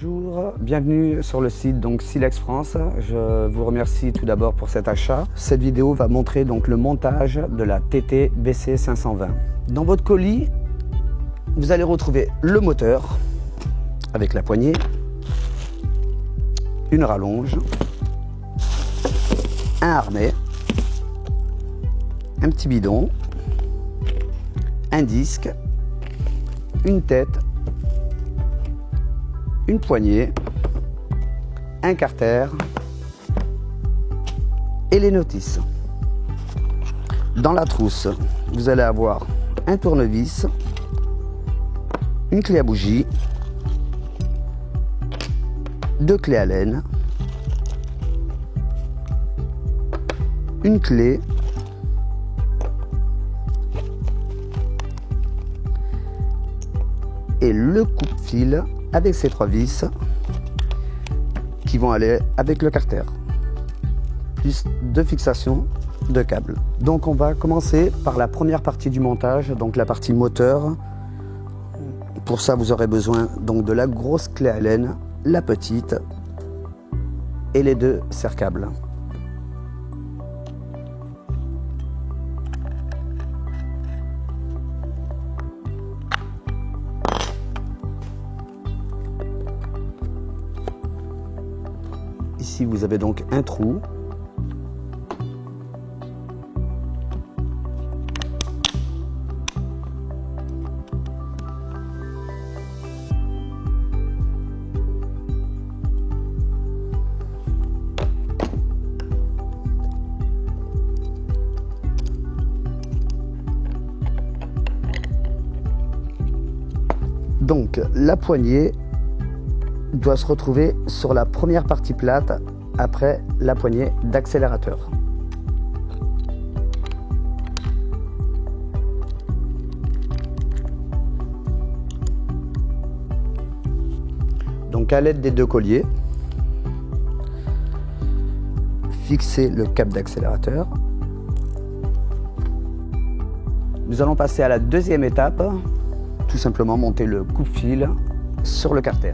Bonjour, bienvenue sur le site donc Silex France. Je vous remercie tout d'abord pour cet achat. Cette vidéo va montrer donc le montage de la TT BC 520. Dans votre colis, vous allez retrouver le moteur avec la poignée, une rallonge, un harnais, un petit bidon, un disque, une tête, une poignée, un carter et les notices. Dans la trousse, vous allez avoir un tournevis, une clé à bougie, deux clés à laine, une clé, et le coupe-fil avec ces trois vis qui vont aller avec le carter, plus deux fixations de câbles. Donc on va commencer par la première partie du montage, donc la partie moteur. Pour ça vous aurez besoin donc de la grosse clé à laine, la petite et les deux serre-câbles. Ici, vous avez donc un trou. Donc, la poignée doit se retrouver sur la première partie plate après la poignée d'accélérateur. Donc à l'aide des deux colliers, fixez le cap d'accélérateur. Nous allons passer à la deuxième étape, tout simplement monter le coupe-fil sur le carter.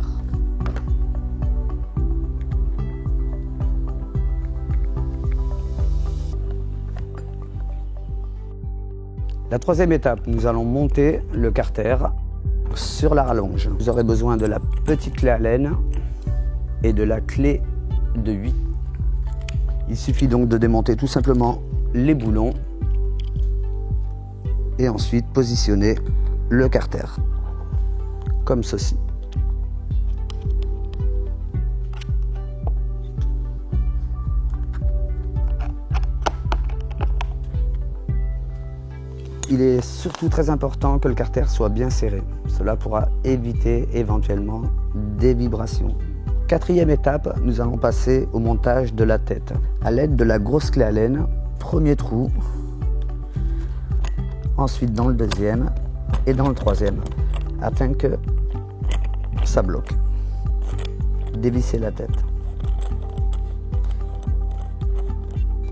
La troisième étape, nous allons monter le carter sur la rallonge. Vous aurez besoin de la petite clé à laine et de la clé de 8. Il suffit donc de démonter tout simplement les boulons et ensuite positionner le carter comme ceci. Il est surtout très important que le carter soit bien serré. Cela pourra éviter éventuellement des vibrations. Quatrième étape, nous allons passer au montage de la tête. À l'aide de la grosse clé à laine, premier trou, ensuite dans le deuxième et dans le troisième, afin que ça bloque. Dévissez la tête.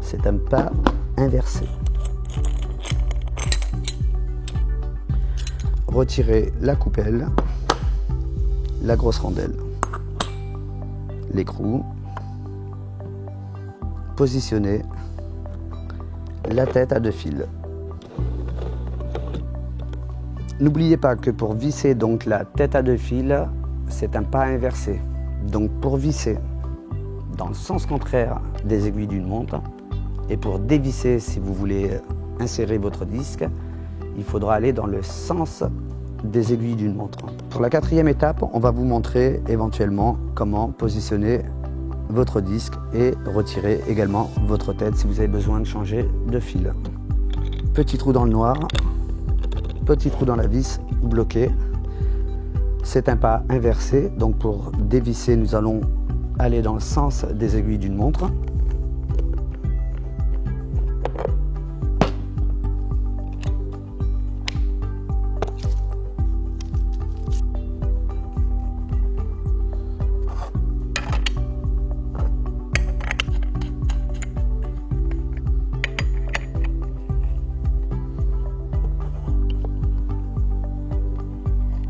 C'est un pas inversé. Retirez la coupelle, la grosse rondelle, l'écrou, positionnez la tête à deux fils. N'oubliez pas que pour visser donc la tête à deux fils, c'est un pas inversé. Donc pour visser dans le sens contraire des aiguilles d'une montre et pour dévisser si vous voulez insérer votre disque, il faudra aller dans le sens des aiguilles d'une montre. Pour la quatrième étape, on va vous montrer éventuellement comment positionner votre disque et retirer également votre tête si vous avez besoin de changer de fil. Petit trou dans le noir, petit trou dans la vis bloquée. C'est un pas inversé, donc pour dévisser, nous allons aller dans le sens des aiguilles d'une montre.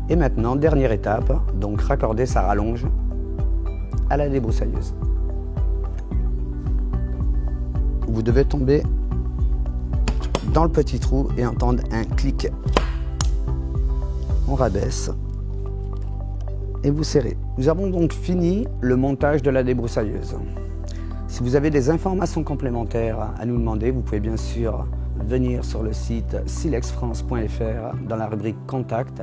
Et maintenant, dernière étape, donc raccorder sa rallonge à la débroussailleuse. Vous devez tomber dans le petit trou et entendre un clic. On rabaisse et vous serrez. Nous avons donc fini le montage de la débroussailleuse. Si vous avez des informations complémentaires à nous demander, vous pouvez bien sûr venir sur le site silexfrance.fr dans la rubrique Contact